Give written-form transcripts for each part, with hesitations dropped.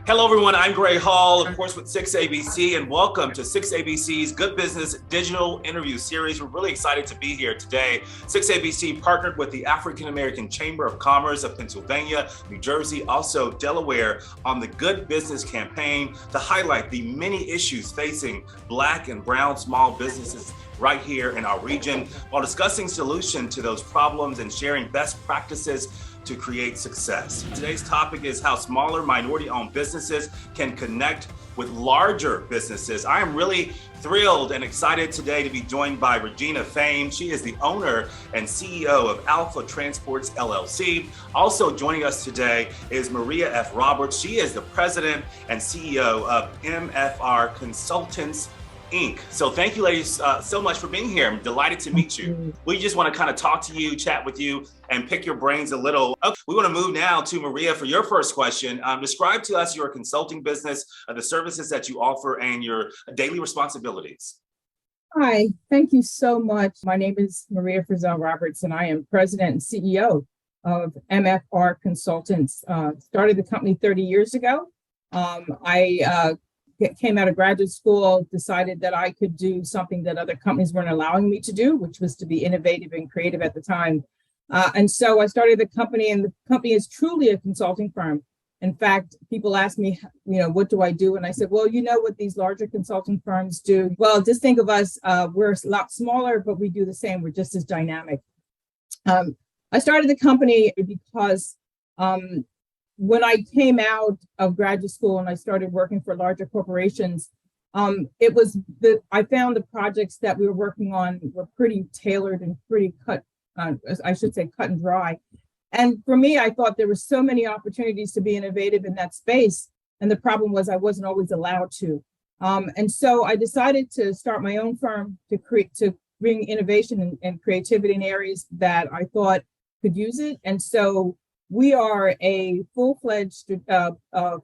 Hello, everyone. I'm Gray Hall, of course, with 6ABC, and welcome to 6ABC's Good Business Digital Interview Series. We're really excited to be here today. 6ABC partnered with the African American Chamber of Commerce of Pennsylvania, New Jersey, also Delaware, on the Good Business campaign to highlight the many issues facing Black and brown small businesses right here in our region, while discussing solutions to those problems and sharing best practices to create success. Today's topic is how smaller minority-owned businesses can connect with larger businesses. I am really thrilled and excited today to be joined by Regina Fame. She is the owner and CEO of Alpha Transports LLC. Also joining us today is Maria F. Roberts. She is the president and CEO of MFR Consultants Inc. So thank you, ladies, so much for being here. I'm delighted to meet you. We just want to kind of talk to you, chat with you, and pick your brains a little. Okay, we want to move now to Maria for your first question. Describe to us your consulting business, the services that you offer, and your daily responsibilities. Hi, thank you so much. My name is Maria Frizzell Roberts, and I am president and CEO of MFR Consultants. Started the company 30 years ago. I came out of graduate school, decided that I could do something that other companies weren't allowing me to do, which was to be innovative and creative at the time. And so I started the company, and the company is truly a consulting firm. In fact, people ask me, what do I do? And I said, well, you know what these larger consulting firms do? Well, just think of us, we're a lot smaller, but we do the same. We're just as dynamic. I started the company because when I came out of graduate school and I started working for larger corporations, it was that I found the projects that we were working on were pretty tailored and pretty cut and dry. And for me, I thought there were so many opportunities to be innovative in that space. And the problem was I wasn't always allowed to. And so I decided to start my own firm to bring innovation and creativity in areas that I thought could use it. And so we are a full-fledged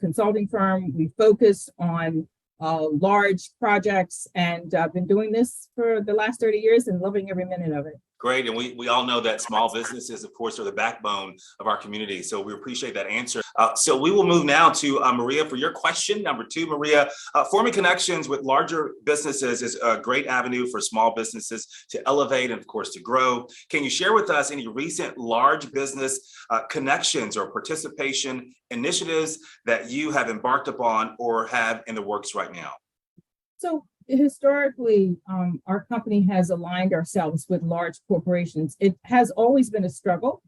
consulting firm. We focus on large projects, and I've been doing this for the last 30 years and loving every minute of it. Great. And we all know that small businesses, of course, are the backbone of our community. So we appreciate that answer. So we will move now to Maria for your question. Number two, Maria, forming connections with larger businesses is a great avenue for small businesses to elevate and, of course, to grow. Can you share with us any recent large business connections or participation initiatives that you have embarked upon or have in the works right now? So historically, our company has aligned ourselves with large corporations. It has always been a struggle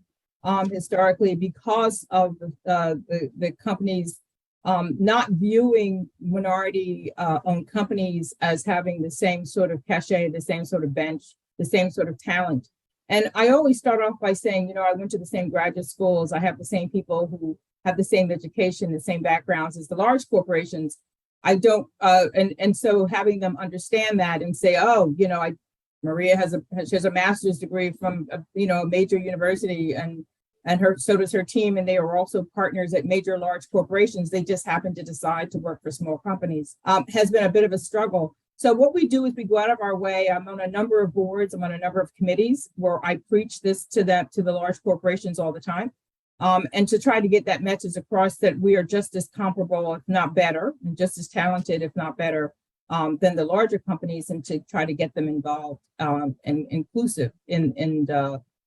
historically because of the companies not viewing minority-owned companies as having the same sort of cachet, the same sort of bench, the same sort of talent. And I always start off by saying, I went to the same graduate schools. I have the same people who have the same education, the same backgrounds as the large corporations. I don't, and so having them understand that and say, Maria has a master's degree from a major university, and so does her team, and they are also partners at major large corporations. They just happen to decide to work for small companies. Has been a bit of a struggle. So what we do is we go out of our way. I'm on a number of boards. I'm on a number of committees where I preach this to the large corporations all the time. And to try to get that message across that we are just as comparable, if not better, and just as talented, if not better, than the larger companies, and to try to get them involved and inclusive in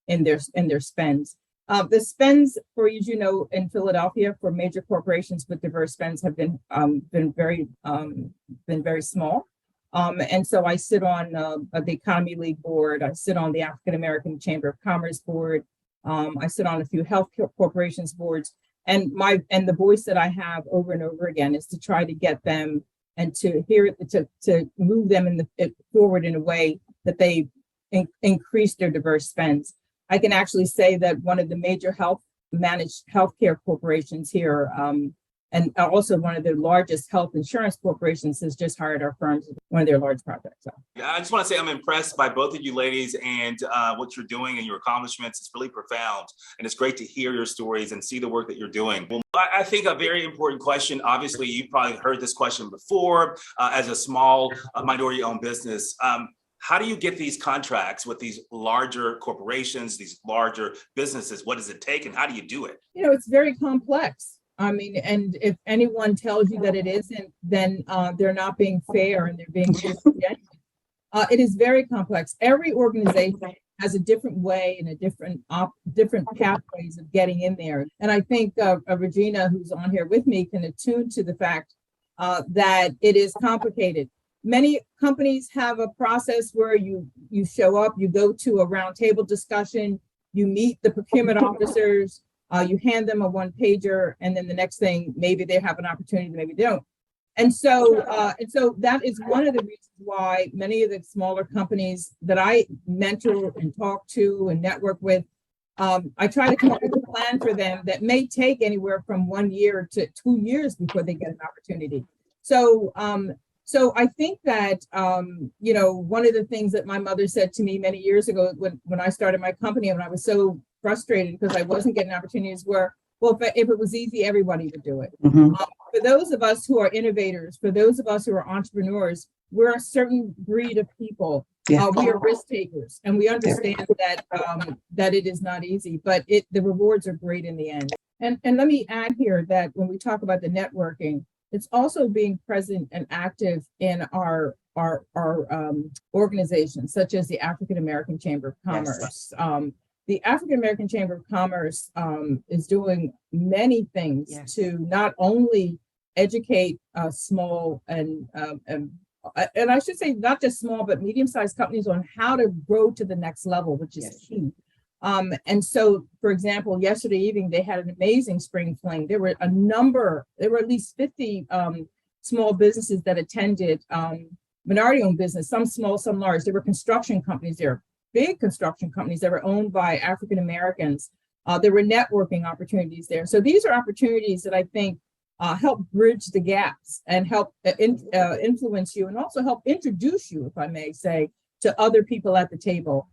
their spends. The spends, for in Philadelphia for major corporations with diverse spends have been very small. And so I sit on the Economy League board. I sit on the African American Chamber of Commerce board. I sit on a few healthcare corporations boards, and the voice that I have over and over again is to try to get them and to move them forward in a way that they increase their diverse spends. I can actually say that one of the major managed healthcare corporations here, and also one of the largest health insurance corporations, has just hired our firms as one of their large projects. So. Yeah, I just want to say I'm impressed by both of you ladies and what you're doing and your accomplishments. It's really profound. And it's great to hear your stories and see the work that you're doing. Well, I think a very important question, obviously, you've probably heard this question before, as a small minority-owned business. How do you get these contracts with these larger corporations, these larger businesses? What does it take and how do you do it? It's very complex. I mean, and if anyone tells you that it isn't, then they're not being fair and they're being disingenuous. It is very complex. Every organization has a different way and a different pathways of getting in there. And I think Regina, who's on here with me, can attune to the fact that it is complicated. Many companies have a process where you show up, you go to a roundtable discussion, you meet the procurement officers, you hand them a one pager, and then the next thing, maybe they have an opportunity, maybe they don't. And so that is one of the reasons why many of the smaller companies that I mentor and talk to and network with, I try to come up with a plan for them that may take anywhere from 1 year to 2 years before they get an opportunity. So I think that, one of the things that my mother said to me many years ago when I started my company, when I was so frustrated because I wasn't getting opportunities, were, well, if it was easy, everybody would do it. Mm-hmm. For those of us who are innovators, for those of us who are entrepreneurs, we're a certain breed of people. Yeah. We are risk takers, and we understand that it is not easy, but the rewards are great in the end. And let me add here that when we talk about the networking, it's also being present and active in our organizations, such as the African American Chamber of Commerce. Yes. The African American Chamber of Commerce is doing many things yes. to not only educate small and I should say not just small, but medium-sized companies on how to grow to the next level, which is yes. key. And so, for example, yesterday evening, they had an amazing spring fling. There were at least 50 small businesses that attended, minority-owned business, some small, some large. There were construction companies there, big construction companies that were owned by African Americans. There were networking opportunities there. So these are opportunities that I think help bridge the gaps and help influence you and also help introduce you, if I may say, to other people at the table.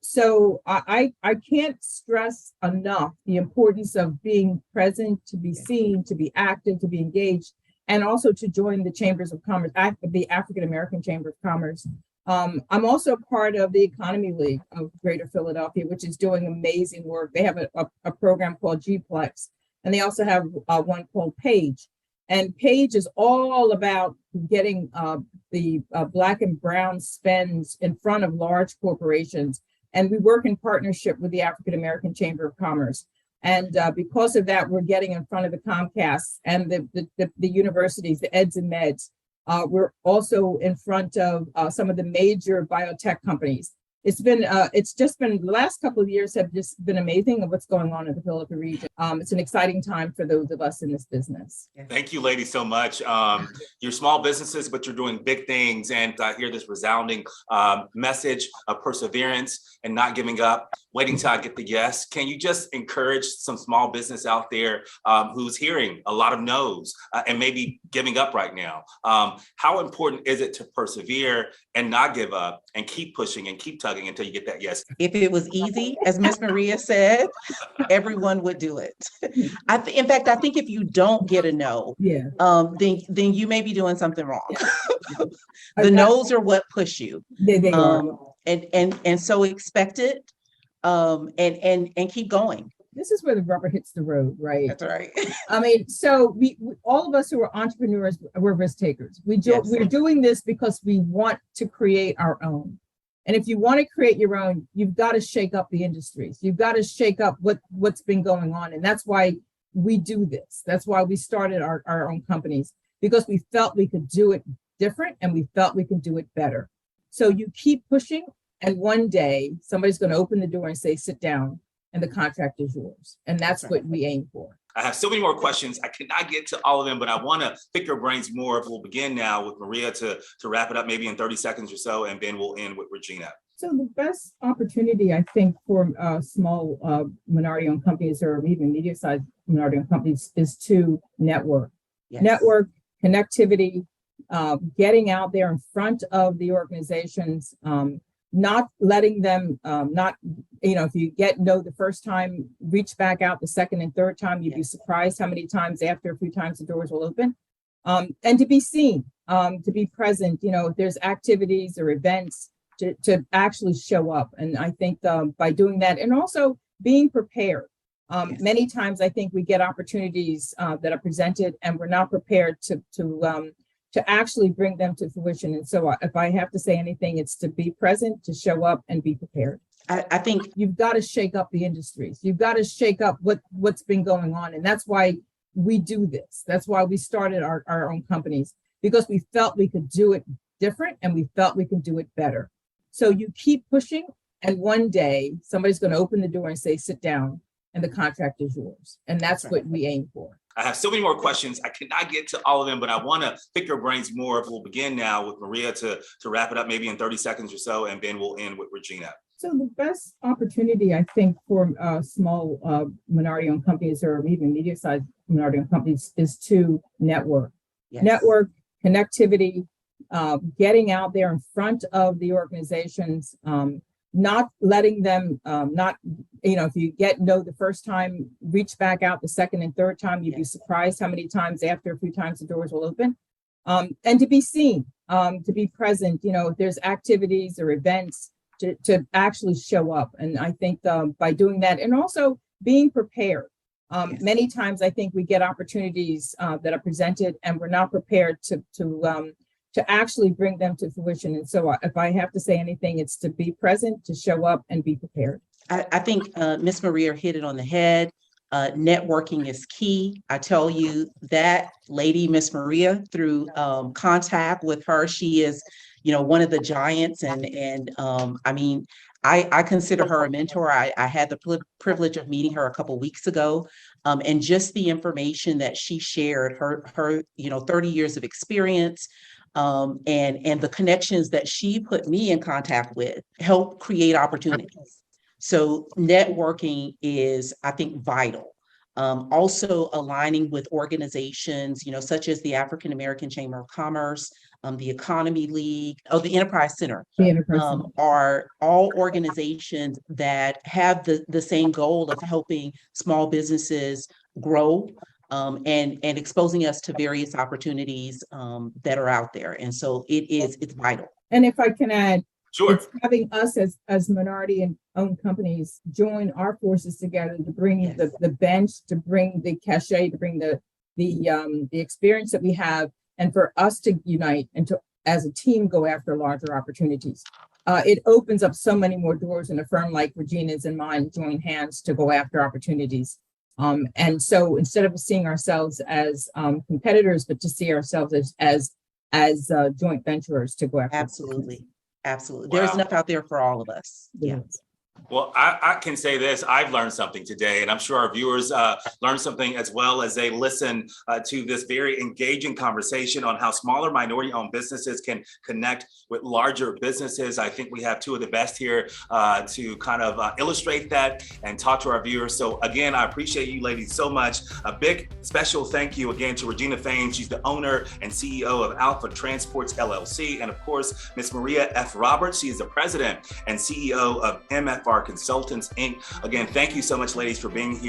So I can't stress enough the importance of being present, to be seen, to be active, to be engaged, and also to join the Chambers of Commerce, the African American Chamber of Commerce. I'm also part of the Economy League of Greater Philadelphia, which is doing amazing work. They have a program called GPlex, and they also have one called Page. And Page is all about getting the Black and brown spends in front of large corporations. And we work in partnership with the African American Chamber of Commerce. And because of that, we're getting in front of the Comcasts and the universities, the eds and meds. We're also in front of some of the major biotech companies. It's just been the last couple of years have just been amazing of what's going on in the Philadelphia region. It's an exciting time for those of us in this business. Thank you, ladies, so much. You're small businesses, but you're doing big things. And I hear this resounding message of perseverance and not giving up, waiting till I get the yes. Can you just encourage some small business out there who's hearing a lot of no's and maybe giving up right now? How important is it to persevere and not give up and keep pushing and keep tugging until you get that yes? If it was easy, as Miss Maria said, everyone would do it. In fact, I think if you don't get a no, then you may be doing something wrong. The no's are what push you. They are. And so expect it and keep going. This is where the rubber hits the road, right? That's right. I mean, so we all of us who are entrepreneurs, we're risk takers. We're doing this because we want to create our own. And if you want to create your own, you've got to shake up the industries. You've got to shake up what's been going on. And that's why we do this. That's why we started our own companies, because we felt we could do it different and we felt we could do it better. So you keep pushing, and one day somebody's going to open the door and say, sit down, and the contract is yours. And that's what we aim for. I have so many more questions. I cannot get to all of them, but I want to pick your brains more. We'll begin now with Maria to wrap it up maybe in 30 seconds or so, and then we'll end with Regina. So the best opportunity, I think, for small minority-owned companies or even medium-sized minority-owned companies is to network. Yes. Network, connectivity, getting out there in front of the organizations, not letting them, if you get no the first time, reach back out the second and third time. You'd be surprised how many times after a few times the doors will open. And to be seen, to be present, if there's activities or events, to actually show up. And I think by doing that, and also being prepared. Yes. Many times I think we get opportunities that are presented and we're not prepared to actually bring them to fruition. And so if I have to say anything, it's to be present, to show up and be prepared. I think You've got to shake up the industries. You've got to shake up what's been going on. And that's why we do this. That's why we started our own companies, because we felt we could do it different and we felt we can do it better. So you keep pushing, and one day somebody's going to open the door and say, sit down, and the contract is yours. And that's what we aim for. I have so many more questions. I cannot get to all of them, but I want to pick your brains more. We'll begin now with Maria to wrap it up maybe in 30 seconds or so, and then we'll end with Regina. So the best opportunity, I think, for small minority-owned companies or even medium-sized minority-owned companies is to network. Yes. Network, connectivity, getting out there in front of the organizations, not letting them, if you get no the first time, reach back out the second and third time. You'd be surprised how many times after a few times the doors will open. And to be seen, to be present, if there's activities or events, to actually show up. And I think by doing that, and also being prepared. Many times I think we get opportunities that are presented and we're not prepared to actually bring them to fruition. And so if I have to say anything, it's to be present, to show up and be prepared. I think Miss Maria hit it on the head. Networking is key. I tell you that lady, Miss Maria, through contact with her, she is, one of the giants. And I mean, I consider her a mentor. I had the privilege of meeting her a couple of weeks ago. And just the information that she shared, her 30 years of experience, and the connections that she put me in contact with help create opportunities. So networking is, I think, vital. Also aligning with organizations, such as the African American Chamber of Commerce, the Economy League, the Enterprise Center, are all organizations that have the same goal of helping small businesses grow, and exposing us to various opportunities that are out there. And so it's vital. And if I can add, sure, it's having us as minority and owned companies join our forces together to bring the bench, to bring the cachet, to bring the experience that we have, and for us to unite and to, as a team, go after larger opportunities. It opens up so many more doors when a firm like Regina's and mine join hands to go after opportunities. And so instead of seeing ourselves as competitors, but to see ourselves as joint venturers to go after. Absolutely. Absolutely. Wow. There's enough out there for all of us. Yeah. Well, I can say this, I've learned something today, and I'm sure our viewers learned something as well as they listen to this very engaging conversation on how smaller minority-owned businesses can connect with larger businesses. I think we have two of the best here to kind of illustrate that and talk to our viewers. So again, I appreciate you ladies so much. A big special thank you again to Regina Fain. She's the owner and CEO of Alpha Transports LLC. And of course, Ms. Maria F. Roberts. She is the president and CEO of MFR Consultants, Inc. Again, thank you so much, ladies, for being here.